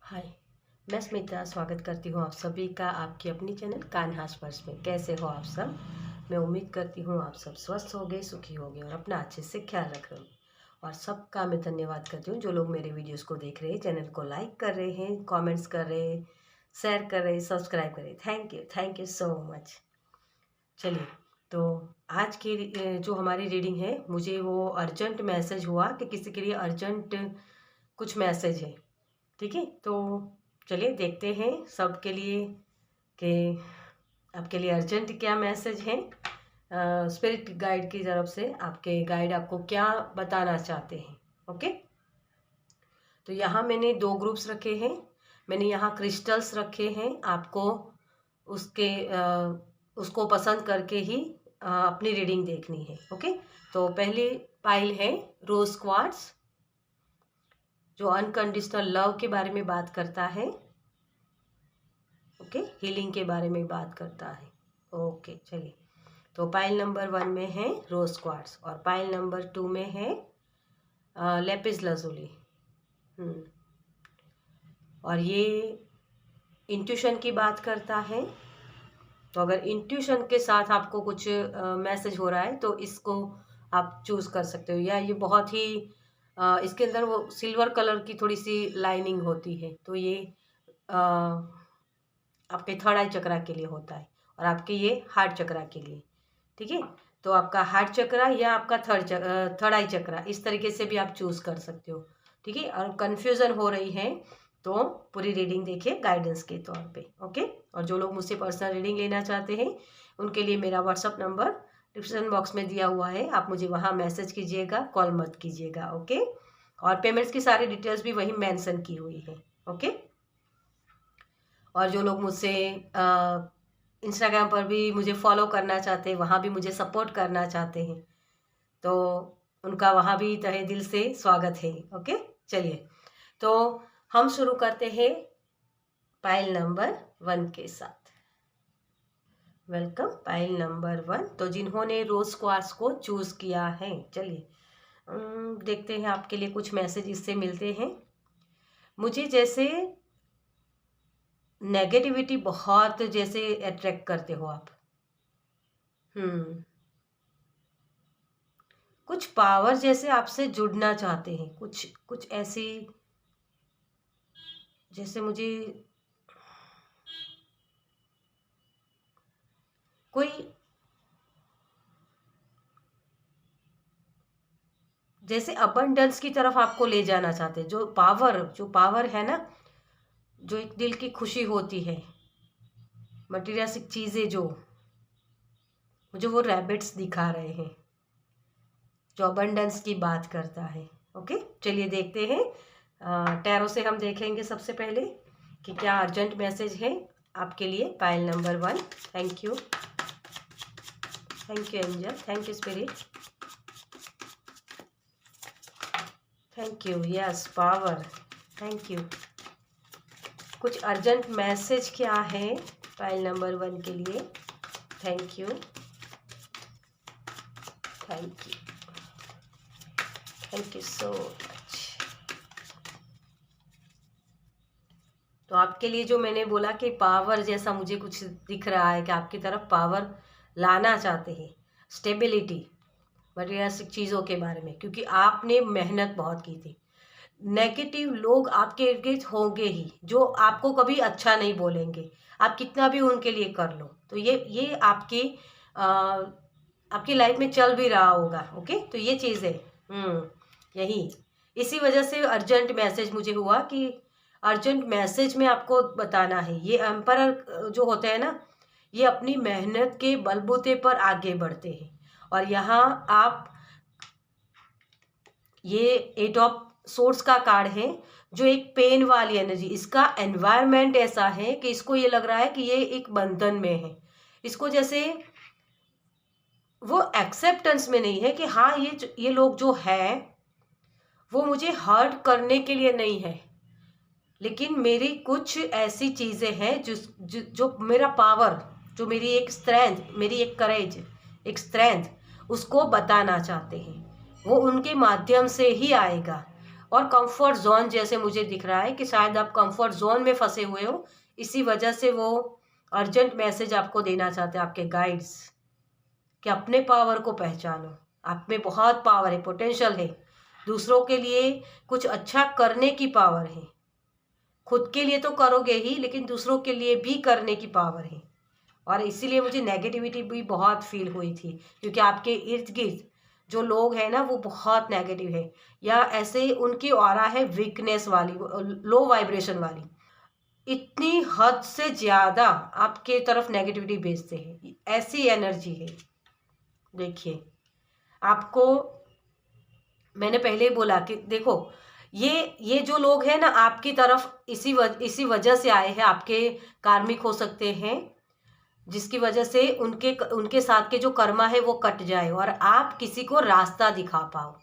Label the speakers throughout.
Speaker 1: हाय, मैं स्मिता स्वागत करती हूँ आप सभी का आपकी अपनी चैनल कान्हा स्पर्श में। कैसे हो आप सब? मैं उम्मीद करती हूँ आप सब स्वस्थ होंगे, सुखी होंगे और अपना अच्छे से ख्याल रख रहे हो। और सबका मैं धन्यवाद करती हूँ जो लोग मेरे वीडियोस को देख रहे हैं, चैनल को लाइक कर रहे हैं, कमेंट्स कर रहे हैं, शेयर कर रहे हैं, सब्सक्राइब कर रहे हैं। Thank you so much. चलिए, तो आज की जो हमारी रीडिंग है, मुझे वो अर्जेंट मैसेज हुआ कि किसी के लिए अर्जेंट कुछ मैसेज है। ठीक है, तो चलिए देखते हैं सबके लिए कि आपके लिए अर्जेंट क्या मैसेज है। स्पिरिट गाइड की तरफ से आपके गाइड आपको क्या बताना चाहते हैं। ओके, तो यहाँ मैंने 2 ग्रुप्स रखे हैं। मैंने यहाँ क्रिस्टल्स रखे हैं। आपको उसके उसको पसंद करके ही अपनी रीडिंग देखनी है। ओके, तो पहली पाइल है रोज क्वार्ट्स, जो अनकंडीशनल लव के बारे में बात करता है। ओके, हीलिंग के बारे में बात करता है। ओके, चलिए, तो पाइल नंबर 1 में है रोज क्वार्ट्स और पाइल नंबर 2 में है लेपिस लाजुली। और ये इंट्यूशन की बात करता है। तो अगर इंट्यूशन के साथ आपको कुछ मैसेज हो रहा है तो इसको आप चूज कर सकते हो। या ये बहुत ही इसके अंदर वो सिल्वर कलर की थोड़ी सी लाइनिंग होती है, तो ये आपके थर्ड आई चक्रा के लिए होता है और आपके ये हार्ट चक्रा के लिए। ठीक है, तो आपका हार्ट चक्रा या आपका थर्ड आई चक्रा, इस तरीके से भी आप चूज कर सकते हो। ठीक है, और कंफ्यूजन हो रही है तो पूरी रीडिंग देखिए गाइडेंस के तौर पे। ओके, और जो लोग मुझसे पर्सनल रीडिंग लेना चाहते हैं उनके लिए मेरा व्हाट्सअप नंबर डिस्क्रिप्शन बॉक्स में दिया हुआ है। आप मुझे वहाँ मैसेज कीजिएगा, कॉल मत कीजिएगा। ओके, और पेमेंट्स की सारी डिटेल्स भी वही मेंशन की हुई है। ओके, और जो लोग मुझसे इंस्टाग्राम पर भी मुझे फॉलो करना चाहते हैं, वहाँ भी मुझे सपोर्ट करना चाहते हैं, तो उनका वहाँ भी तहे दिल से स्वागत है। ओके, चलिए, तो हम शुरू करते हैं पाइल नंबर 1 के साथ। Welcome pile number 1। तो जिन्होंने रोज क्वार्ट्स को चूज किया है, चलिए देखते हैं आपके लिए कुछ मैसेज इससे मिलते हैं। मुझे जैसे नेगेटिविटी बहुत जैसे अट्रैक्ट करते हो आप। कुछ पावर जैसे आपसे जुड़ना चाहते हैं, कुछ कुछ ऐसी जैसे मुझे कोई जैसे अबंडेंस की तरफ आपको ले जाना चाहते हैं। जो पावर है ना, जो एक दिल की खुशी होती है, मटीरियलिस्टिक चीज़ें जो मुझे वो रैबिट्स दिखा रहे हैं, जो अबंडेंस की बात करता है। ओके, चलिए देखते हैं। टैरो से हम देखेंगे सबसे पहले कि क्या अर्जेंट मैसेज है आपके लिए। Pile number 1। Thank you angel, thank you spirit, thank you, yes power, thank you. कुछ अर्जेंट मैसेज क्या है पाइल नंबर 1 के लिए? Thank you, thank you, thank you so much. तो आपके लिए जो मैंने बोला कि पावर जैसा मुझे कुछ दिख रहा है कि आपकी तरफ पावर लाना चाहते हैं, स्टेबिलिटी, मटेरियलिस्टिक चीज़ों के बारे में, क्योंकि आपने मेहनत बहुत की थी। नेगेटिव लोग आपके इर्द गिर्द होंगे ही जो आपको कभी अच्छा नहीं बोलेंगे, आप कितना भी उनके लिए कर लो। तो ये आपकी लाइफ में चल भी रहा होगा। ओके, तो ये चीज़ है। यही इसी वजह से अर्जेंट मैसेज मुझे हुआ कि अर्जेंट मैसेज में आपको बताना है। ये एम्परर जो होते हैं ना, ये अपनी मेहनत के बलबूते पर आगे बढ़ते हैं। और यहाँ आप ये 8 ऑफ सोर्स का कार्ड है, जो एक पेन वाली एनर्जी, इसका एनवायरनमेंट ऐसा है कि इसको ये लग रहा है कि ये एक बंधन में है। इसको जैसे वो एक्सेप्टेंस में नहीं है कि हाँ ये लोग जो है वो मुझे हर्ट करने के लिए नहीं है, लेकिन मेरी कुछ ऐसी चीज़ें हैं जो मेरा पावर, जो मेरी एक स्ट्रेंथ, मेरी एक करेज, एक स्ट्रेंथ, उसको बताना चाहते हैं। वो उनके माध्यम से ही आएगा। और कंफर्ट जोन जैसे मुझे दिख रहा है कि शायद आप कंफर्ट जोन में फंसे हुए हो, इसी वजह से वो अर्जेंट मैसेज आपको देना चाहते हैं आपके गाइड्स कि अपने पावर को पहचानो। आप में बहुत पावर है, पोटेंशियल है, दूसरों के लिए कुछ अच्छा करने की पावर है। खुद के लिए तो करोगे ही, लेकिन दूसरों के लिए भी करने की पावर है। और इसीलिए मुझे नेगेटिविटी भी बहुत फील हुई थी, क्योंकि आपके इर्द गिर्द जो लोग हैं ना वो बहुत नेगेटिव है, या ऐसे उनकी ऑरा है वीकनेस वाली, लो वाइब्रेशन वाली, इतनी हद से ज़्यादा आपके तरफ नेगेटिविटी भेजते हैं। ऐसी एनर्जी है। देखिए, आपको मैंने पहले ही बोला कि देखो, ये जो लोग हैं ना आपकी तरफ इसी वजह से आए हैं, आपके कार्मिक हो सकते हैं, जिसकी वजह से उनके साथ के जो कर्मा है वो कट जाए और आप किसी को रास्ता दिखा पाओ।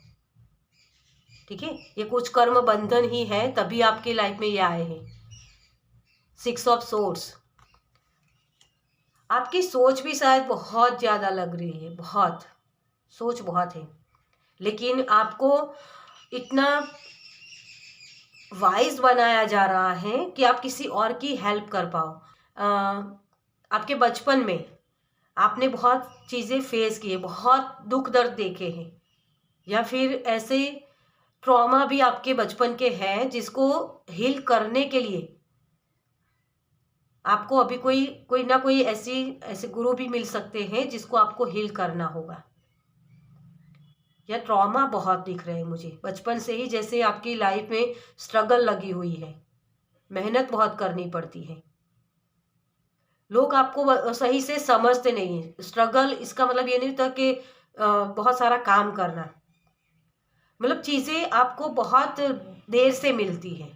Speaker 1: ठीक है, ये कुछ कर्म बंधन ही है, तभी आपकी लाइफ में ये आए हैं। 6 ऑफ सोर्ड्स। आपकी सोच भी शायद बहुत ज़्यादा लग रही है, बहुत सोच बहुत है, लेकिन आपको इतना वाइज बनाया जा रहा है कि आप किसी और की हेल्प कर पाओ। आपके बचपन में आपने बहुत चीज़ें फेस की है, बहुत दुख दर्द देखे हैं, या फिर ऐसे ट्रॉमा भी आपके बचपन के हैं जिसको हील करने के लिए आपको अभी कोई ना कोई ऐसे गुरु भी मिल सकते हैं जिसको आपको हील करना होगा। या ट्रॉमा बहुत दिख रहे हैं मुझे बचपन से ही, जैसे आपकी लाइफ में स्ट्रगल लगी हुई है, मेहनत बहुत करनी पड़ती है। लोग आपको सही से समझते नहीं है। स्ट्रगल इसका मतलब ये नहीं होता कि बहुत सारा काम करना, मतलब चीज़ें आपको बहुत देर से मिलती हैं,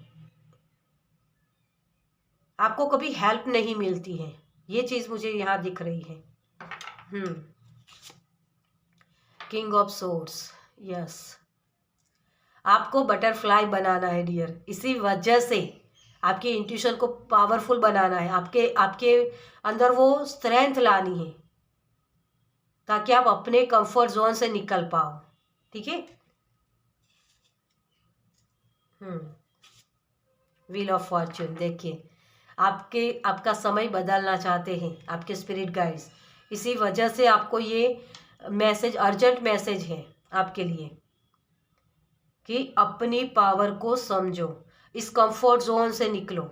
Speaker 1: आपको कभी हेल्प नहीं मिलती है। ये चीज़ मुझे यहाँ दिख रही है। King of swords. यस, आपको बटरफ्लाई बनाना है डियर, इसी वजह से आपके इंट्यूशन को पावरफुल बनाना है, आपके अंदर वो स्ट्रेंथ लानी है ताकि आप अपने कंफर्ट जोन से निकल पाओ। ठीक है। Wheel of Fortune. देखिए, आपका समय बदलना चाहते हैं आपके स्पिरिट गाइड्स, इसी वजह से आपको ये मैसेज, अर्जेंट मैसेज है आपके लिए कि अपनी पावर को समझो, इस कंफर्ट जोन से निकलो,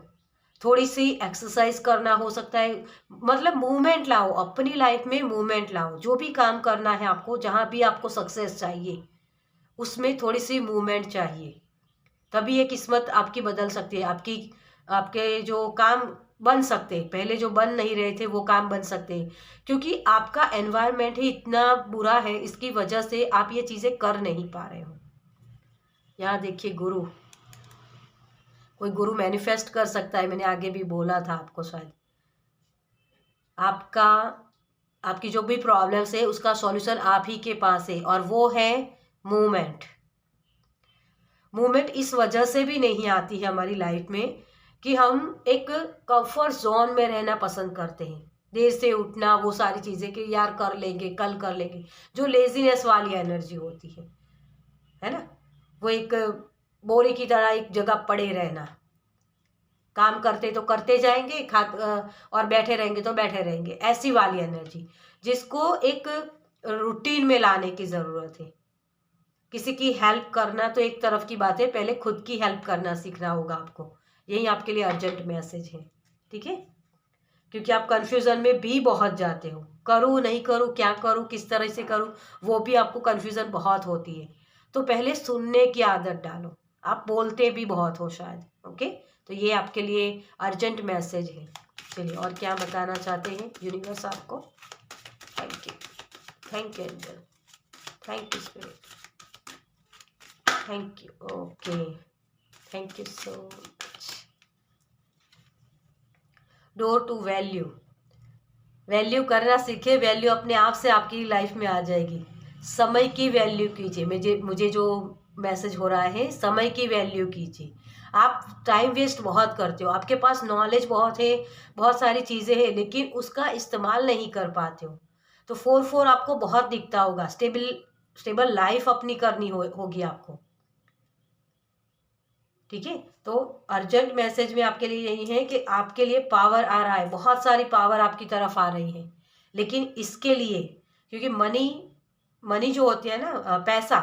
Speaker 1: थोड़ी सी एक्सरसाइज करना हो सकता है, मतलब मूवमेंट लाओ, अपनी लाइफ में मूवमेंट लाओ। जो भी काम करना है आपको, जहाँ भी आपको सक्सेस चाहिए उसमें थोड़ी सी मूवमेंट चाहिए, तभी ये किस्मत आपकी बदल सकती है। आपके जो काम बन सकते, पहले जो बन नहीं रहे थे वो काम बन सकते हैं, क्योंकि आपका एनवायरनमेंट ही इतना बुरा है, इसकी वजह से आप ये चीज़ें कर नहीं पा रहे हो। यहाँ देखिए, गुरु, कोई गुरु मैनिफेस्ट कर सकता है, मैंने आगे भी बोला था आपको शायद। आपकी जो भी प्रॉब्लम्स है उसका सॉल्यूशन आप ही के पास है, और वो है मूवमेंट। मूवमेंट इस वजह से भी नहीं आती है हमारी लाइफ में कि हम एक कंफर्ट जोन में रहना पसंद करते हैं, देर से उठना, वो सारी चीज़ें कि यार कर लेंगे, कल कर लेंगे, जो लेजीनेस वाली एनर्जी होती है ना, वो एक बोरी की तरह एक जगह पड़े रहना, काम करते तो करते जाएंगे, और बैठे रहेंगे तो बैठे रहेंगे, ऐसी वाली एनर्जी, जिसको एक रूटीन में लाने की ज़रूरत है। किसी की हेल्प करना तो एक तरफ की बात है, पहले खुद की हेल्प करना सीखना होगा आपको। यही आपके लिए अर्जेंट मैसेज है। ठीक है, क्योंकि आप कंफ्यूजन में भी बहुत जाते हो, करूँ नहीं करूँ, क्या करूँ, किस तरह से करूँ, वो भी आपको कंफ्यूजन बहुत होती है। तो पहले सुनने की आदत डालो, आप बोलते भी बहुत हो शायद। ओके, तो ये आपके लिए अर्जेंट मैसेज है। चलिए, और क्या बताना चाहते हैं यूनिवर्स आपको। Thank you angel, thank you spirit, thank you. Okay, thank you so much. Door to value. Value करना सीखे, वैल्यू अपने आप से आपकी लाइफ में आ जाएगी। समय की वैल्यू कीजिए। मुझे जो मैसेज हो रहा है, समय की वैल्यू कीजिए। आप टाइम वेस्ट बहुत करते हो, आपके पास नॉलेज बहुत है, बहुत सारी चीज़ें हैं, लेकिन उसका इस्तेमाल नहीं कर पाते हो। तो 4-4 आपको बहुत दिखता होगा। स्टेबल लाइफ अपनी करनी होगी आपको। ठीक है। तो अर्जेंट मैसेज में आपके लिए यही है कि आपके लिए पावर आ रहा है, बहुत सारी पावर आपकी तरफ आ रही है। लेकिन इसके लिए, क्योंकि मनी मनी जो होती है ना, पैसा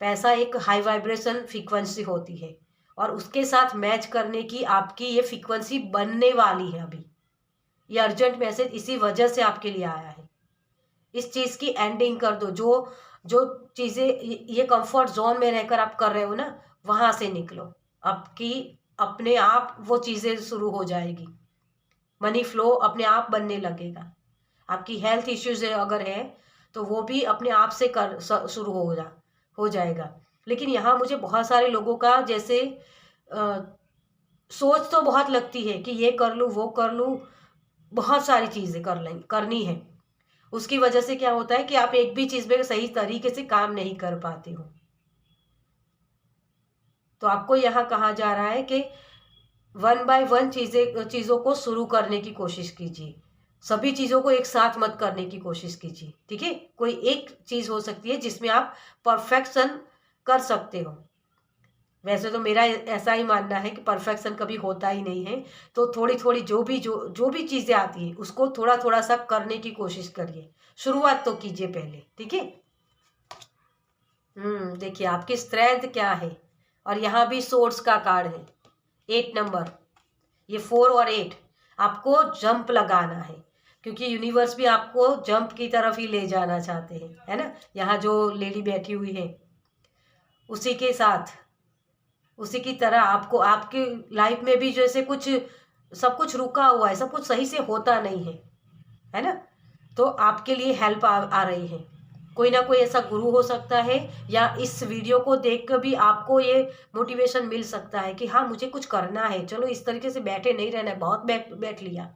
Speaker 1: पैसा एक हाई वाइब्रेशन फ्रीक्वेंसी होती है, और उसके साथ मैच करने की आपकी ये फ्रीक्वेंसी बनने वाली है अभी। ये अर्जेंट मैसेज इसी वजह से आपके लिए आया है। इस चीज़ की एंडिंग कर दो। जो जो चीज़ें ये कंफर्ट जोन में रहकर आप कर रहे हो ना, वहाँ से निकलो। आपकी अपने आप वो चीज़ें शुरू हो जाएगी, मनी फ्लो अपने आप बनने लगेगा। आपकी हेल्थ इश्यूज अगर है तो वो भी अपने आप से शुरू हो जाएगा। लेकिन यहाँ मुझे बहुत सारे लोगों का जैसे सोच तो बहुत लगती है कि ये कर लूँ वो कर लूँ, बहुत सारी चीज़ें करनी है। उसकी वजह से क्या होता है कि आप एक भी चीज़ में सही तरीके से काम नहीं कर पाते हो। तो आपको यहाँ कहा जा रहा है कि वन बाय वन चीज़ों को शुरू करने की कोशिश कीजिए। सभी चीज़ों को एक साथ मत करने की कोशिश कीजिए, ठीक है। कोई एक चीज़ हो सकती है जिसमें आप परफेक्शन कर सकते हो। वैसे तो मेरा ऐसा ही मानना है कि परफेक्शन कभी होता ही नहीं है। तो थोड़ी थोड़ी जो भी चीज़ें आती है उसको थोड़ा थोड़ा सा करने की कोशिश करिए। शुरुआत तो कीजिए पहले, ठीक है। देखिए आपकी स्ट्रेंथ क्या है। और यहाँ भी सोर्स का कार्ड है, 8 नंबर। ये 4 और 8 आपको जंप लगाना है, क्योंकि यूनिवर्स भी आपको जंप की तरफ ही ले जाना चाहते हैं, है ना। यहाँ जो लेडी बैठी हुई है उसी के साथ, उसी की तरह आपको आपकी लाइफ में भी जैसे कुछ सब कुछ रुका हुआ है, सब कुछ सही से होता नहीं है ना। तो आपके लिए हेल्प आ रही है। कोई ना कोई ऐसा गुरु हो सकता है, या इस वीडियो को देख कर भी आपको ये मोटिवेशन मिल सकता है कि हाँ मुझे कुछ करना है। चलो इस तरीके से बैठे नहीं रहना है, बहुत बैठ लिया,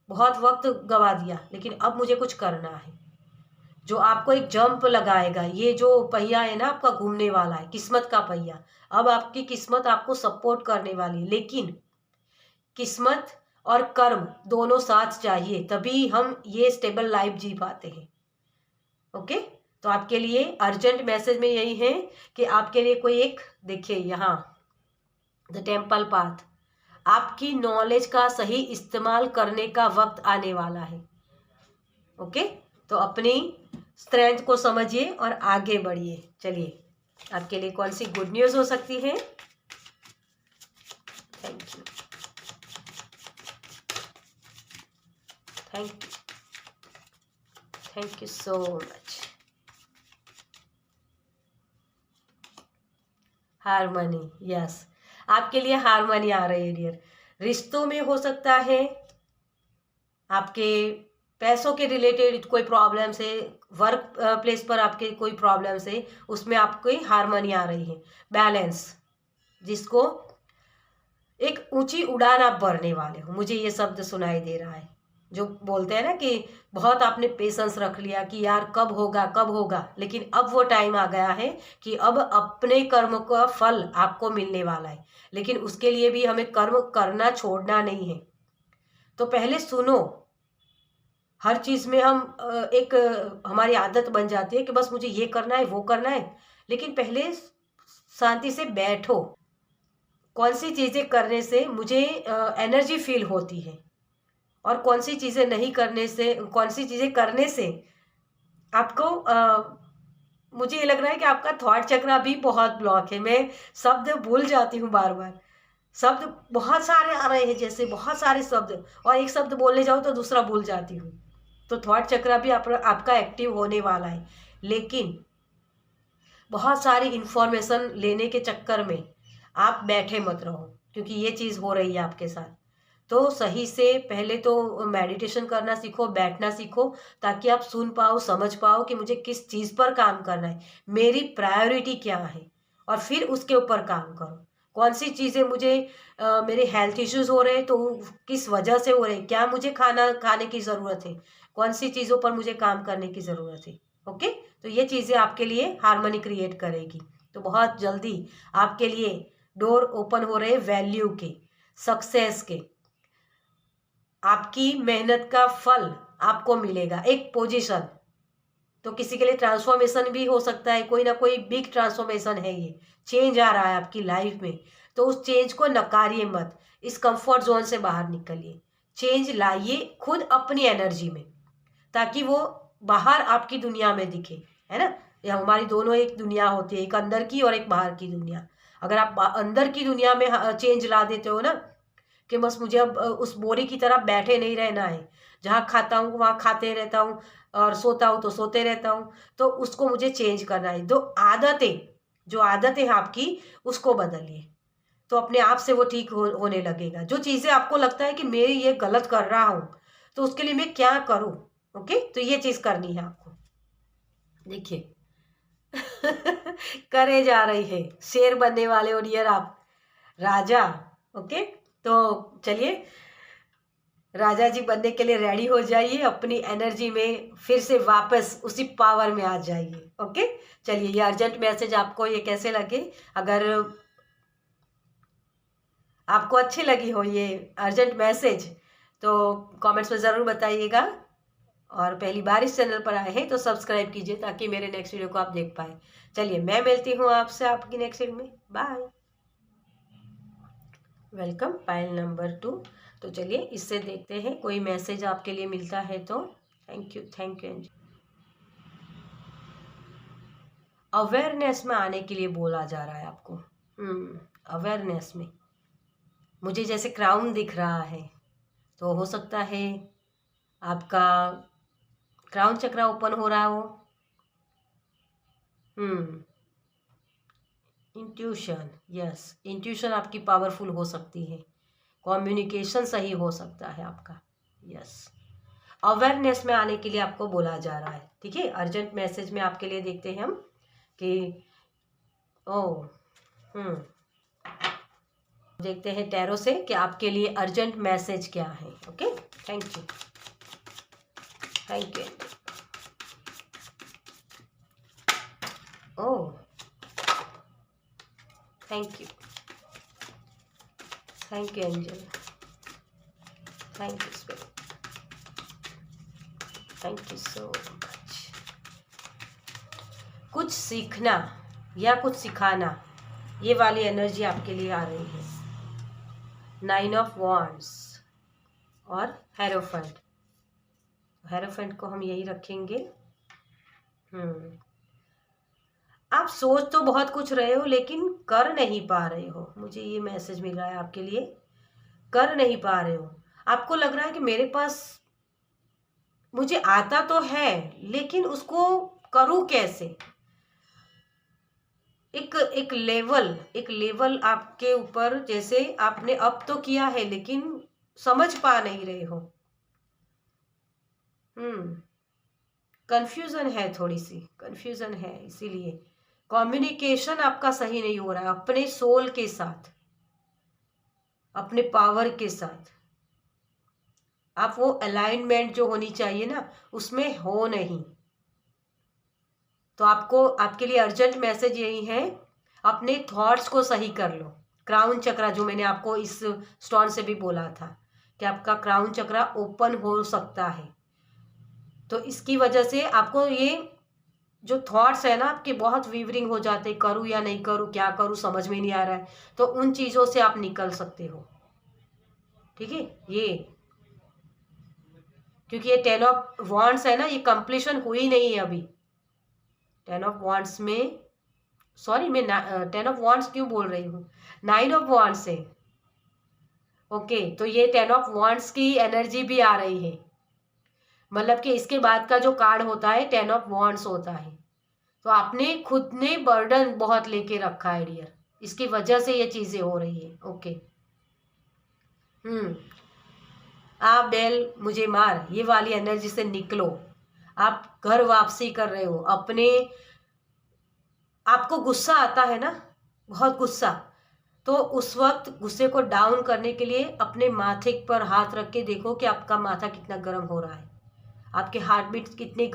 Speaker 1: बहुत वक्त गवा दिया, लेकिन अब मुझे कुछ करना है। जो आपको एक जंप लगाएगा, ये जो पहिया है ना आपका घूमने वाला है, किस्मत का पहिया। अब आपकी किस्मत आपको सपोर्ट करने वाली है, लेकिन किस्मत और कर्म दोनों साथ चाहिए, तभी हम ये स्टेबल लाइफ जी पाते हैं। ओके। तो आपके लिए अर्जेंट मैसेज में यही है कि आपके लिए कोई एक, देखिए यहाँ द टेम्पल पाथ, आपकी नॉलेज का सही इस्तेमाल करने का वक्त आने वाला है। ओके। तो अपनी स्ट्रेंथ को समझिए और आगे बढ़िए। चलिए आपके लिए कौन सी गुड न्यूज़ हो सकती है। Thank you, thank you, thank you so much. Harmony, yes, आपके लिए हारमनी आ रही है डियर। रिश्तों में हो सकता है, आपके पैसों के रिलेटेड कोई प्रॉब्लम से, वर्क प्लेस पर आपके कोई प्रॉब्लम से, उसमें आपको हारमनी आ रही है, बैलेंस, जिसको एक ऊंची उड़ान आप भरने वाले हो। मुझे ये शब्द सुनाई दे रहा है, जो बोलते हैं ना कि बहुत आपने पेशेंस रख लिया कि यार कब होगा कब होगा, लेकिन अब वो टाइम आ गया है कि अब अपने कर्म का फल आपको मिलने वाला है। लेकिन उसके लिए भी हमें कर्म करना छोड़ना नहीं है। तो पहले सुनो। हर चीज़ में हम हमारी आदत बन जाती है कि बस मुझे ये करना है वो करना है, लेकिन पहले शांति से बैठो। कौन सी चीज़ें करने से मुझे एनर्जी फील होती है, और कौन सी चीज़ें नहीं करने से, कौन सी चीज़ें करने से आपको मुझे ये लग रहा है कि आपका थॉट चक्र भी बहुत ब्लॉक है। मैं शब्द भूल जाती हूँ बार बार, शब्द बहुत सारे आ रहे हैं, जैसे बहुत सारे शब्द, और एक शब्द बोलने जाऊँ तो दूसरा भूल जाती हूँ। तो थॉट चक्र भी आपका एक्टिव होने वाला है, लेकिन बहुत सारी इन्फॉर्मेशन लेने के चक्कर में आप बैठे मत रहो, क्योंकि ये चीज़ हो रही है आपके साथ। तो सही से पहले तो मेडिटेशन करना सीखो, बैठना सीखो, ताकि आप सुन पाओ, समझ पाओ कि मुझे किस चीज़ पर काम करना है, मेरी प्रायोरिटी क्या है, और फिर उसके ऊपर काम करो। कौन सी चीज़ें मुझे मेरे हेल्थ इश्यूज हो रहे हैं तो किस वजह से हो रहे हैं, क्या मुझे खाने की ज़रूरत है, कौन सी चीज़ों पर मुझे काम करने की ज़रूरत है। ओके। तो ये चीज़ें आपके लिए हार्मनी क्रिएट करेगी। तो बहुत जल्दी आपके लिए डोर ओपन हो रहे वैल्यू के, सक्सेस के, आपकी मेहनत का फल आपको मिलेगा, एक पोजीशन, तो किसी के लिए ट्रांसफॉर्मेशन भी हो सकता है, कोई ना कोई बिग ट्रांसफॉर्मेशन है, ये चेंज आ रहा है आपकी लाइफ में। तो उस चेंज को नकारिए मत, इस कंफर्ट जोन से बाहर निकलिए, चेंज लाइए खुद अपनी एनर्जी में, ताकि वो बाहर आपकी दुनिया में दिखे, है ना। ये हमारी दोनों एक दुनिया होती है, एक अंदर की और एक बाहर की दुनिया। अगर आप अंदर की दुनिया में चेंज ला देते हो ना, कि बस मुझे अब उस बोरी की तरह बैठे नहीं रहना है, जहाँ खाता हूँ वहाँ खाते रहता हूँ और सोता हूँ तो सोते रहता हूँ, तो उसको मुझे चेंज करना है। जो आदतें हैं आपकी, उसको बदलिए, तो अपने आप से वो ठीक होने लगेगा। जो चीज़ें आपको लगता है कि मैं ये गलत कर रहा हूँ, तो उसके लिए मैं क्या करूँ, ओके, तो ये चीज़ करनी है आपको। देखिए करे जा रही है, शेर बनने वाले हो डियर आप, राजा। ओके, तो चलिए राजा जी बनने के लिए रेडी हो जाइए, अपनी एनर्जी में फिर से वापस उसी पावर में आ जाइए। ओके, चलिए ये अर्जेंट मैसेज आपको ये कैसे लगे, अगर आपको अच्छी लगी हो ये अर्जेंट मैसेज, तो कमेंट्स में ज़रूर बताइएगा। और पहली बार इस चैनल पर आए हैं तो सब्सक्राइब कीजिए, ताकि मेरे नेक्स्ट वीडियो को आप देख पाए। चलिए मैं मिलती हूँ आपसे आपकी नेक्स्ट वीडियो में, बाय। Welcome pile number 2। तो चलिए इससे देखते हैं कोई मैसेज आपके लिए मिलता है तो। Thank you angel. अवेयरनेस में आने के लिए बोला जा रहा है आपको। अवेयरनेस में मुझे जैसे क्राउन दिख रहा है, तो हो सकता है आपका क्राउन चक्रा ओपन हो रहा हो। इंट्यूशन, यस, इंट्यूशन आपकी पावरफुल हो सकती है, कम्युनिकेशन सही हो सकता है आपका, यस। अवेयरनेस में आने के लिए आपको बोला जा रहा है, ठीक है। अर्जेंट मैसेज में आपके लिए देखते हैं हम कि देखते हैं टैरो से कि आपके लिए अर्जेंट मैसेज क्या है। Okay, thank you. Oh, thank you angel, thank you spirit, thank you so much. कुछ सीखना या कुछ सिखाना, ये वाली एनर्जी आपके लिए आ रही है। 9 ऑफ वॉन्ड्स और हेरोफेंट। हेरोफेंट को हम यही रखेंगे। आप सोच तो बहुत कुछ रहे हो, लेकिन कर नहीं पा रहे हो। मुझे ये मैसेज मिल रहा है आपके लिए, कर नहीं पा रहे हो। आपको लग रहा है कि मेरे पास, मुझे आता तो है लेकिन उसको करूं कैसे। एक लेवल आपके ऊपर, जैसे आपने अब तो किया है लेकिन समझ पा नहीं रहे हो। कंफ्यूजन है, थोड़ी सी कंफ्यूजन है, इसीलिए कम्युनिकेशन आपका सही नहीं हो रहा है अपने सोल के साथ, अपने पावर के साथ। आप वो अलाइनमेंट जो होनी चाहिए ना, उसमें हो नहीं। तो आपको, आपके लिए अर्जेंट मैसेज यही है, अपने थॉट्स को सही कर लो। क्राउन चक्रा, जो मैंने आपको इस स्टोन से भी बोला था कि आपका क्राउन चक्रा ओपन हो सकता है, तो इसकी वजह से आपको ये जो थॉट्स है ना आपके, बहुत वीवरिंग हो जाते, करूँ या नहीं करूँ, क्या करूँ समझ में नहीं आ रहा है, तो उन चीज़ों से आप निकल सकते हो, ठीक है। ये क्योंकि ये 10 ऑफ वॉन्ड्स है ना, ये कंप्लीशन हुई नहीं है अभी। 10 ऑफ वॉन्ड्स में, सॉरी मैं 10 ऑफ वॉन्ड्स क्यों बोल रही हूँ, 9 ऑफ वॉन्ड्स है। ओके, तो ये 10 ऑफ वॉन्ड्स की एनर्जी भी आ रही है, मतलब कि इसके बाद का जो कार्ड होता है 10 ऑफ वॉन्ड्स होता है। तो आपने खुद ने बर्डन बहुत लेके रखा है डियर, इसकी वजह से ये चीज़ें हो रही है। ओके, आप बेल मुझे मार, ये वाली एनर्जी से निकलो। आप घर वापसी कर रहे हो अपने, आपको गुस्सा आता है ना, बहुत गुस्सा, तो उस वक्त गुस्से को डाउन करने के लिए अपने माथे पर हाथ रख के देखो कि आपका माथा कितना गर्म हो रहा है, आपके हार्ट बीट कितनी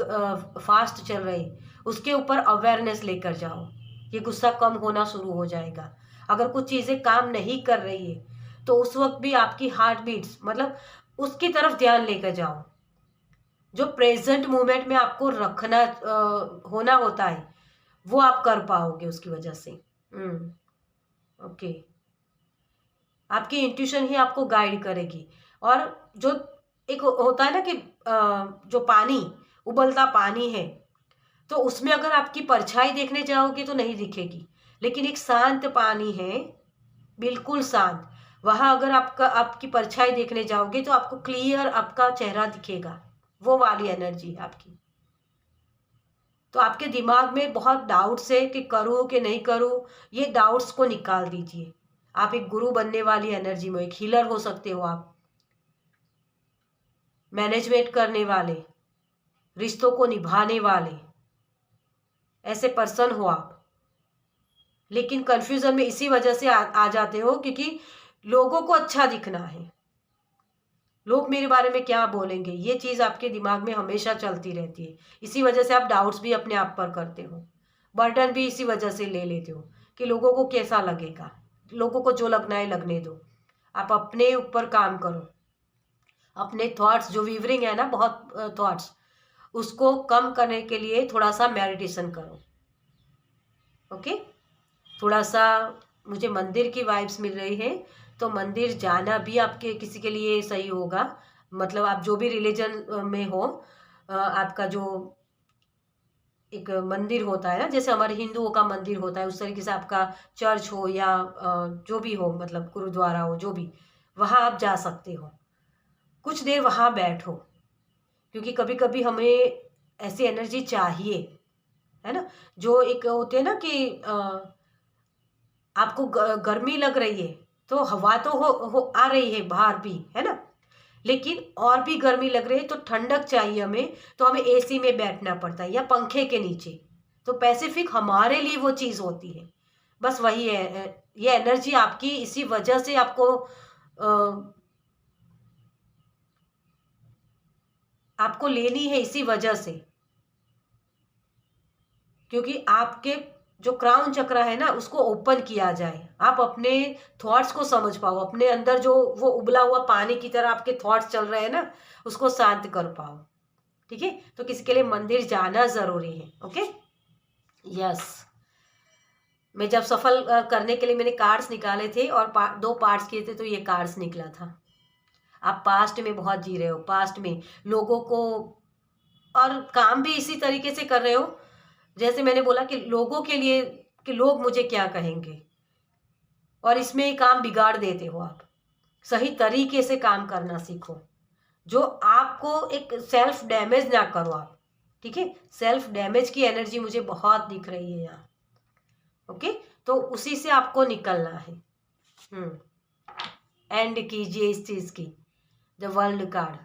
Speaker 1: फास्ट चल रही, उसके ऊपर अवेयरनेस लेकर जाओ। ये गुस्सा कम होना शुरू हो जाएगा। अगर कुछ चीज़ें काम नहीं कर रही है तो उस वक्त भी आपकी हार्ट बीट्स, मतलब उसकी तरफ ध्यान लेकर जाओ। जो प्रेजेंट मोमेंट में आपको रखना होना होता है, वो आप कर पाओगे उसकी वजह से। ओके, आपकी इंट्यूशन ही आपको गाइड करेगी। और जो एक होता है ना कि जो पानी, उबलता पानी है, तो उसमें अगर आपकी परछाई देखने जाओगे तो नहीं दिखेगी, लेकिन एक शांत पानी है, बिल्कुल शांत, वहां अगर आपकी परछाई देखने जाओगे तो आपको क्लियर आपका चेहरा दिखेगा। वो वाली एनर्जी है आपकी। तो आपके दिमाग में बहुत डाउट्स है कि करूँ कि नहीं करूँ, ये डाउट्स को निकाल दीजिए। आप एक गुरु बनने वाली एनर्जी में, एक हीलर हो सकते हो आप, मैनेजमेंट करने वाले, रिश्तों को निभाने वाले ऐसे पर्सन हो आप। लेकिन कंफ्यूजन में इसी वजह से आ जाते हो क्योंकि लोगों को अच्छा दिखना है, लोग मेरे बारे में क्या बोलेंगे, ये चीज़ आपके दिमाग में हमेशा चलती रहती है। इसी वजह से आप डाउट्स भी अपने आप पर करते हो, बर्डन भी इसी वजह से ले लेते हो कि लोगों को कैसा लगेगा। लोगों को जो लगना है लगने दो, आप अपने ऊपर काम करो। अपने थॉट्स जो वीवरिंग है ना, बहुत थॉट्स, उसको कम करने के लिए थोड़ा सा मेडिटेशन करो। ओके, थोड़ा सा मुझे मंदिर की वाइब्स मिल रही है, तो मंदिर जाना भी आपके किसी के लिए सही होगा। मतलब आप जो भी रिलीजन में हो, आपका जो एक मंदिर होता है ना, जैसे हमारे हिंदुओं का मंदिर होता है, उस तरीके से आपका चर्च हो या जो भी हो, मतलब गुरुद्वारा हो, जो भी, वहाँ आप जा सकते हो। कुछ देर वहाँ बैठो, क्योंकि कभी कभी हमें ऐसी एनर्जी चाहिए, है ना। जो एक होते हैं ना कि आपको गर्मी लग रही है, तो हवा तो हो आ रही है बाहर भी, है ना, लेकिन और भी गर्मी लग रही है तो ठंडक चाहिए हमें, तो हमें एसी में बैठना पड़ता है या पंखे के नीचे। तो पैसिफिक हमारे लिए वो चीज़ होती है। बस वही है, ये एनर्जी आपकी इसी वजह से आपको लेनी है, इसी वजह से, क्योंकि आपके जो क्राउन चक्र है ना, उसको ओपन किया जाए, आप अपने थॉट्स को समझ पाओ, अपने अंदर जो वो उबला हुआ पानी की तरह आपके थॉट्स चल रहे हैं ना, उसको शांत कर पाओ। ठीक है, तो किसी के लिए मंदिर जाना जरूरी है। Okay, yes. मैं जब सफल करने के लिए मैंने कार्ड्स निकाले थे और दो पार्ट्स किए थे, तो ये कार्ड्स निकला था। आप पास्ट में बहुत जी रहे हो, पास्ट में लोगों को, और काम भी इसी तरीके से कर रहे हो, जैसे मैंने बोला कि लोगों के लिए, कि लोग मुझे क्या कहेंगे, और इसमें ही काम बिगाड़ देते हो आप। सही तरीके से काम करना सीखो, जो आपको एक सेल्फ डैमेज ना करो आप। ठीक है, सेल्फ डैमेज की एनर्जी मुझे बहुत दिख रही है यहाँ। ओके, तो उसी से आपको निकलना है। एंड कीजिए इस चीज की, द वर्ल्ड कार्ड।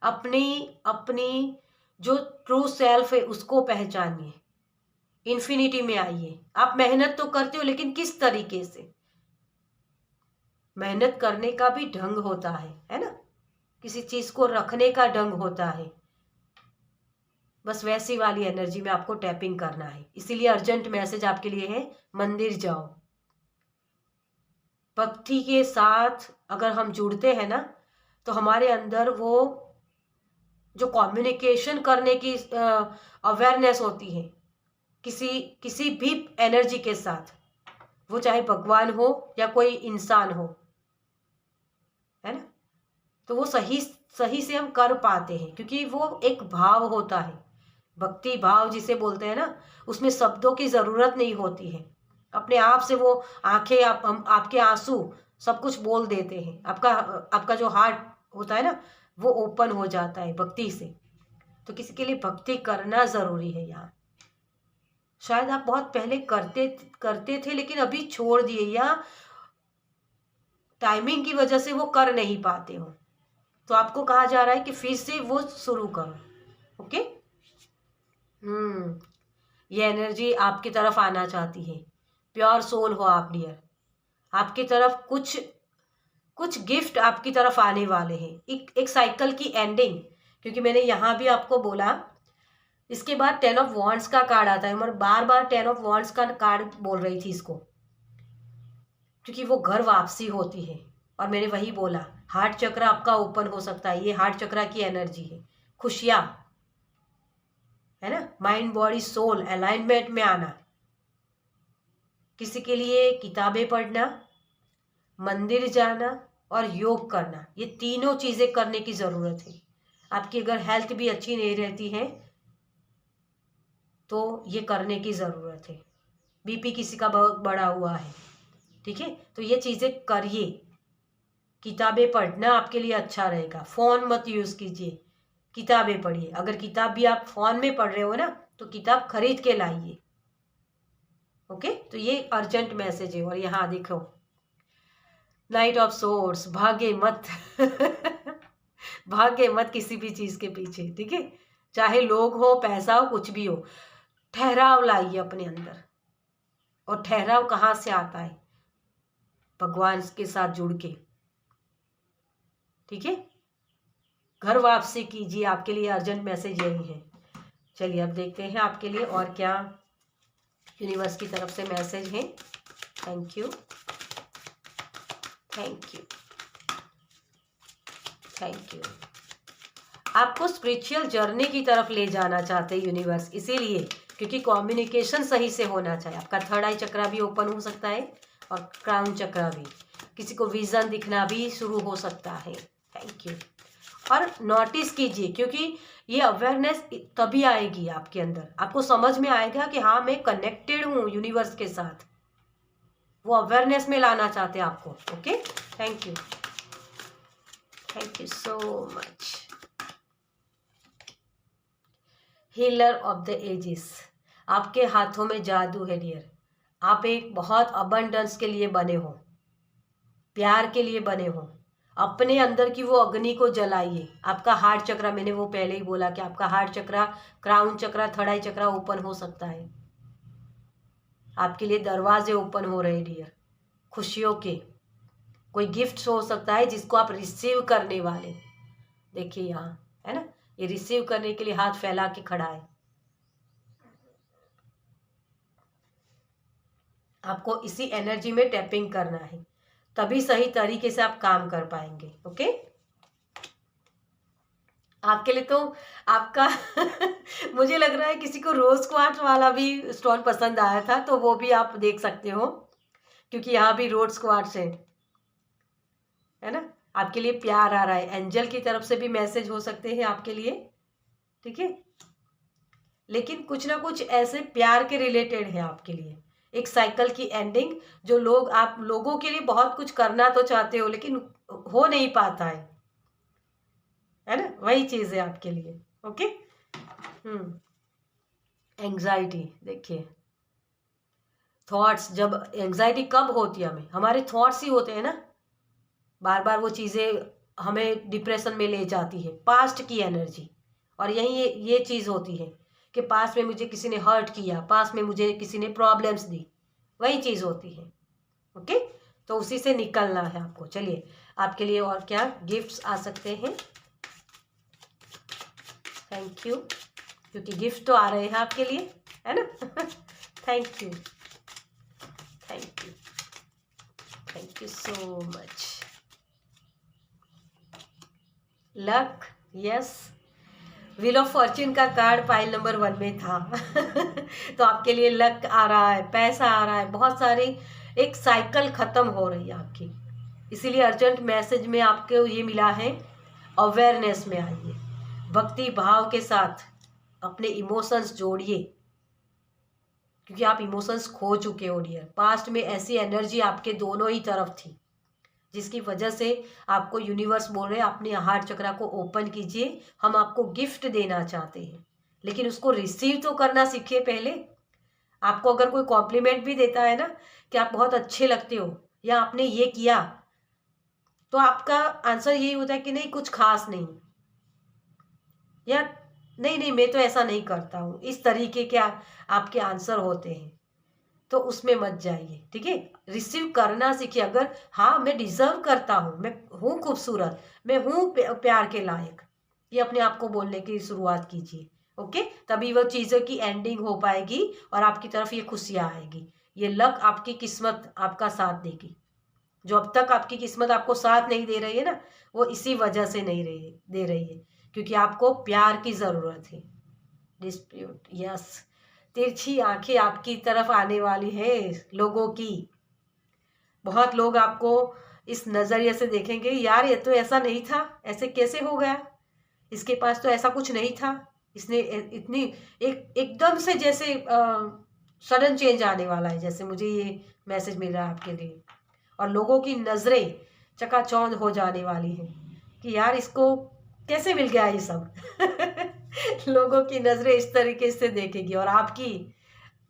Speaker 1: अपनी अपनी जो ट्रू सेल्फ है उसको पहचानिए, इन्फिनिटी में आइए। आप मेहनत तो करते हो, लेकिन किस तरीके से? मेहनत करने का भी ढंग होता है ना, किसी चीज को रखने का ढंग होता है। बस वैसी वाली एनर्जी में आपको टैपिंग करना है। इसीलिए अर्जेंट मैसेज आपके लिए है, मंदिर जाओ। भक्ति के साथ अगर हम जुड़ते हैं ना, तो हमारे अंदर वो जो कम्युनिकेशन करने की अवेयरनेस होती है किसी किसी भी एनर्जी के साथ, वो चाहे भगवान हो या कोई इंसान हो, है ना, तो वो सही सही से हम कर पाते हैं, क्योंकि वो एक भाव होता है, भक्ति भाव जिसे बोलते हैं ना, उसमें शब्दों की जरूरत नहीं होती है। अपने आप से वो आंखें, आपके आंसू सब कुछ बोल देते हैं। आपका आपका जो हार्ट होता है ना, वो ओपन हो जाता है भक्ति से। तो किसी के लिए भक्ति करना जरूरी है यहाँ। शायद आप बहुत पहले करते करते थे, लेकिन अभी छोड़ दिए, या टाइमिंग की वजह से वो कर नहीं पाते हो, तो आपको कहा जा रहा है कि फिर से वो शुरू करो। ओके, ये एनर्जी आपकी तरफ आना चाहती है। प्योर सोल हो आप डियर, आपकी तरफ कुछ कुछ गिफ्ट आपकी तरफ आने वाले हैं। एक साइकिल की एंडिंग, क्योंकि मैंने यहाँ भी आपको बोला, इसके बाद 10 ऑफ वॉन्ड्स का कार्ड आता है। मैं बार बार 10 ऑफ वॉन्ड्स का कार्ड बोल रही थी इसको, क्योंकि वो घर वापसी होती है। और मैंने वही बोला, हार्ट चक्र आपका ओपन हो सकता है, ये हार्ट चक्र की एनर्जी है। खुशियाँ, है ना, माइंड बॉडी सोल अलाइनमेंट में आना। किसी के लिए किताबें पढ़ना, मंदिर जाना और योग करना, ये तीनों चीज़ें करने की ज़रूरत है। आपकी अगर हेल्थ भी अच्छी नहीं रहती है तो ये करने की ज़रूरत है। बीपी किसी का बहुत बढ़ा हुआ है, ठीक है, तो ये चीज़ें करिए। किताबें पढ़ना आपके लिए अच्छा रहेगा। फ़ोन मत यूज़ कीजिए, किताबें पढ़िए। अगर किताब भी आप फ़ोन में पढ़ रहे हो ना तो किताब खरीद के लाइए। ओके, तो ये अर्जेंट मैसेज है। और यहाँ देखो, नाइट ऑफ सोर्स, भागे मत भागे मत किसी भी चीज़ के पीछे, ठीक है, चाहे लोग हो, पैसा हो, कुछ भी हो। ठहराव लाइए अपने अंदर। और ठहराव कहाँ से आता है? भगवान के साथ जुड़ के, ठीक है। घर वापसी कीजिए, आपके लिए अर्जेंट मैसेज यही है। चलिए अब देखते हैं आपके लिए और क्या यूनिवर्स की तरफ से मैसेज है। Thank you, thank you, thank you. आपको स्पिरिचुअल जर्नी की तरफ ले जाना चाहते हैं यूनिवर्स, इसीलिए क्योंकि कम्युनिकेशन सही से होना चाहिए। आपका थर्ड आई चक्रा भी ओपन हो सकता है और क्राउन चक्रा भी। किसी को विजन दिखना भी शुरू हो सकता है। Thank you. और नोटिस कीजिए, क्योंकि ये अवेयरनेस तभी आएगी आपके अंदर, आपको समझ में आएगा कि हाँ मैं कनेक्टेड हूँ यूनिवर्स के साथ। वो अवेयरनेस में लाना चाहते हैं आपको। Okay, thank you, thank you so much. Healer of the aegis, आपके हाथों में जादू है डियर। आप एक बहुत अबंडेंस के लिए बने हो, प्यार के लिए बने हो। अपने अंदर की वो अग्नि को जलाइए। आपका हार्ट चक्रा, मैंने वो पहले ही बोला कि आपका हार्ट चक्रा, क्राउन चक्रा, थर्ड आई चक्रा ओपन हो सकता है। आपके लिए दरवाजे ओपन हो रहे डियर, खुशियों के। कोई गिफ्ट हो सकता है जिसको आप रिसीव करने वाले। देखिए यहाँ, है ना, ये रिसीव करने के लिए हाथ फैला के खड़ा है। आपको इसी एनर्जी में टैपिंग करना है, तभी सही तरीके से आप काम कर पाएंगे। ओके, आपके लिए तो आपका मुझे लग रहा है किसी को रोज क्वार्ट्ज वाला भी स्टोन पसंद आया था, तो वो भी आप देख सकते हो, क्योंकि यहाँ भी रोज क्वार्ट्ज है ना। आपके लिए प्यार आ रहा है, एंजल की तरफ से भी मैसेज हो सकते हैं आपके लिए, ठीक है। लेकिन कुछ ना कुछ ऐसे प्यार के रिलेटेड है आपके लिए, एक साइकिल की एंडिंग। जो लोग, आप लोगों के लिए बहुत कुछ करना तो चाहते हो लेकिन हो नहीं पाता है ना, वही चीज है आपके लिए। ओके, एंग्जाइटी, देखिए थॉट्स, जब एंग्जाइटी कब होती है हमें, हमारे थॉट्स ही होते हैं ना, बार बार वो चीज़ें हमें डिप्रेशन में ले जाती है, पास्ट की एनर्जी। और यही ये चीज़ होती है कि पास्ट में मुझे किसी ने हर्ट किया, पास्ट में मुझे किसी ने प्रॉब्लम्स दी, वही चीज़ होती है। ओके, तो उसी से निकलना है आपको। चलिए आपके लिए और क्या गिफ्ट्स आ सकते हैं। थैंक यू, क्योंकि गिफ्ट तो आ रहे हैं आपके लिए, है ना। Thank you, thank you, thank you so much. Luck, yes, wheel of Fortune का कार्ड पाइल नंबर 1 में था। तो आपके लिए लक आ रहा है, पैसा आ रहा है, बहुत सारी, एक साइकिल खत्म हो रही है आपकी। इसीलिए अर्जेंट मैसेज में आपको ये मिला है, अवेयरनेस में आइए, भक्ति भाव के साथ अपने इमोशंस जोड़िए, क्योंकि आप इमोशंस खो चुके हो डियर। पास्ट में ऐसी एनर्जी आपके दोनों ही तरफ थी, जिसकी वजह से आपको यूनिवर्स बोल रहे हैं अपने हार्ट चक्रा को ओपन कीजिए, हम आपको गिफ्ट देना चाहते हैं, लेकिन उसको रिसीव तो करना सीखिए पहले। आपको अगर कोई कॉम्प्लीमेंट भी देता है ना कि आप बहुत अच्छे लगते हो या आपने ये किया, तो आपका आंसर यही होता है कि नहीं कुछ खास नहीं, या नहीं नहीं मैं तो ऐसा नहीं करता हूँ, इस तरीके के आपके आंसर होते हैं। तो उसमें मत जाइए, ठीक है, रिसीव करना सीखिए। अगर हाँ मैं डिजर्व करता हूँ, मैं हूँ खूबसूरत, मैं हूँ प्यार के लायक, ये अपने आप को बोलने की शुरुआत कीजिए। ओके, तभी वो चीज़ों की एंडिंग हो पाएगी और आपकी तरफ ये खुशियाँ आएगी। ये लक, आपकी किस्मत आपका साथ देगी। जो अब तक आपकी किस्मत आपको साथ नहीं दे रही है ना, वो इसी वजह से नहीं दे रही है, क्योंकि आपको प्यार की ज़रूरत है। Dispute, yes. तिरछी आंखें आपकी तरफ आने वाली है लोगों की। बहुत लोग आपको इस नज़रिए से देखेंगे, यार ये तो ऐसा नहीं था, ऐसे कैसे हो गया, इसके पास तो ऐसा कुछ नहीं था, इसने इतनी एकदम से जैसे सडन चेंज आने वाला है, जैसे मुझे ये मैसेज मिल रहा है आपके लिए। और लोगों की नज़रें चकाचौंध हो जाने वाली हैं कि यार इसको कैसे मिल गया ये सब। लोगों की नज़रें इस तरीके से देखेगी और आपकी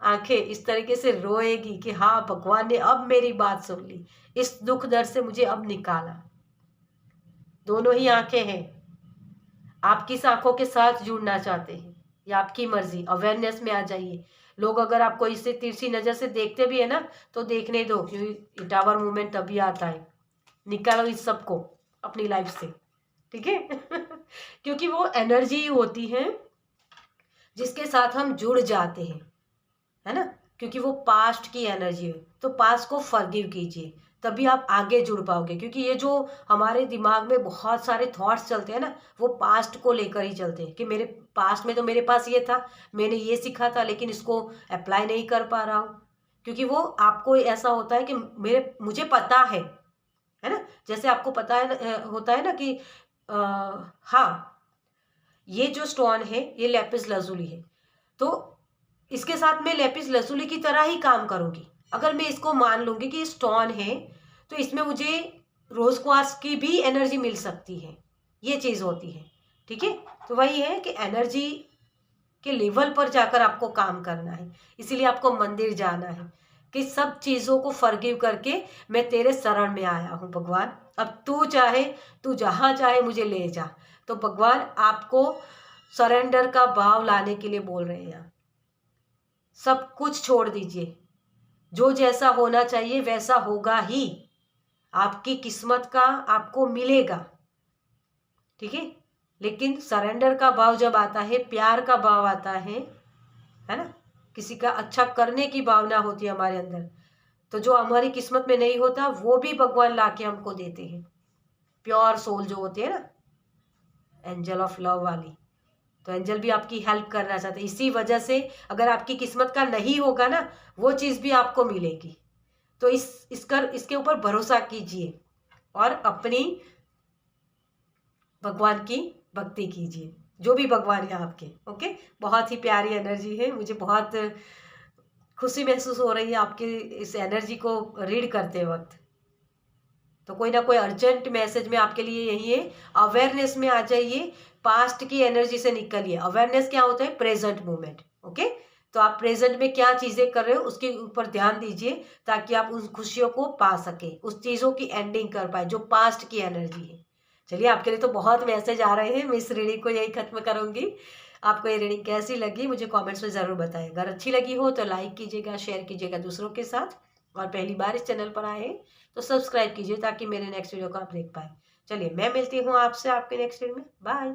Speaker 1: आंखें इस तरीके से रोएगी कि हाँ, भगवान ने अब मेरी बात सुन ली, इस दुख दर्द से मुझे अब निकाला। दोनों ही आंखें हैं। आप किस आंखों के साथ जुड़ना चाहते हैं, ये आपकी मर्जी। अवेयरनेस में आ जाइए। लोग अगर आपको इससे तिरछी नज़र से देखते भी है ना, तो देखने दो, क्योंकि टावर मूवमेंट तभी आता है। निकालो इस सबको अपनी लाइफ से, ठीक है। क्योंकि वो एनर्जी होती है जिसके साथ हम जुड़ जाते हैं, है ना। क्योंकि वो पास्ट की एनर्जी है, तो पास्ट को फॉरगिव कीजिए, तभी आप आगे जुड़ पाओगे। क्योंकि ये जो हमारे दिमाग में बहुत सारे थॉट्स चलते हैं ना, वो पास्ट को लेकर ही चलते हैं कि मेरे पास्ट में तो मेरे पास ये था, मैंने ये सीखा था, लेकिन इसको अप्लाई नहीं कर पा रहा हूँ। क्योंकि वो आपको ऐसा होता है कि मुझे पता है ना। जैसे आपको पता है होता है ना कि हाँ, ये जो स्टोन है ये लेपिस लजुली है, तो इसके साथ मैं लेपिस लजुली की तरह ही काम करूंगी। अगर मैं इसको मान लूंगी कि स्टोन है, तो इसमें मुझे रोज क्वार्ट्ज की भी एनर्जी मिल सकती है। ये चीज़ होती है, ठीक है। तो वही है कि एनर्जी के लेवल पर जाकर आपको काम करना है। इसीलिए आपको मंदिर जाना है कि सब चीज़ों को फॉरगिव करके मैं तेरे शरण में आया हूँ भगवान, अब तू चाहे, तू जहाँ चाहे मुझे ले जा। तो भगवान आपको सरेंडर का भाव लाने के लिए बोल रहे हैं। सब कुछ छोड़ दीजिए, जो जैसा होना चाहिए वैसा होगा ही। आपकी किस्मत का आपको मिलेगा, ठीक है। लेकिन सरेंडर का भाव जब आता है, प्यार का भाव आता है ना, किसी का अच्छा करने की भावना होती है हमारे अंदर, तो जो हमारी किस्मत में नहीं होता वो भी भगवान लाके हमको देते हैं। प्योर सोल जो होती है ना, एंजल ऑफ लव वाली, तो एंजल भी आपकी हेल्प करना चाहते हैं। इसी वजह से अगर आपकी किस्मत का नहीं होगा ना, वो चीज़ भी आपको मिलेगी। तो इसके ऊपर भरोसा कीजिए और अपनी भगवान की भक्ति कीजिए, जो भी भगवान है आपके। ओके, बहुत ही प्यारी एनर्जी है, मुझे बहुत खुशी महसूस हो रही है आपके इस एनर्जी को रीड करते वक्त। तो कोई ना कोई अर्जेंट मैसेज में आपके लिए यही है, अवेयरनेस में आ जाइए, पास्ट की एनर्जी से निकलिए। अवेयरनेस क्या होता है? Present moment. ओके, तो आप प्रेजेंट में क्या चीज़ें कर रहे हो उसके ऊपर ध्यान दीजिए, ताकि आप उन खुशियों को पा सके, उस चीज़ों की एंडिंग कर पाए जो पास्ट की एनर्जी है। चलिए, आपके लिए तो बहुत मैसेज आ रहे हैं, मैं इस रीडिंग को यही खत्म करूंगी। आपको ये रीडिंग कैसी लगी मुझे कमेंट्स में ज़रूर बताएं। अगर अच्छी लगी हो तो लाइक कीजिएगा, शेयर कीजिएगा दूसरों के साथ, और पहली बार इस चैनल पर आए हैं तो सब्सक्राइब कीजिए ताकि मेरे नेक्स्ट वीडियो को आप देख पाए। चलिए, मैं मिलती हूँ आपसे आपके नेक्स्ट वीडियो में। बाय।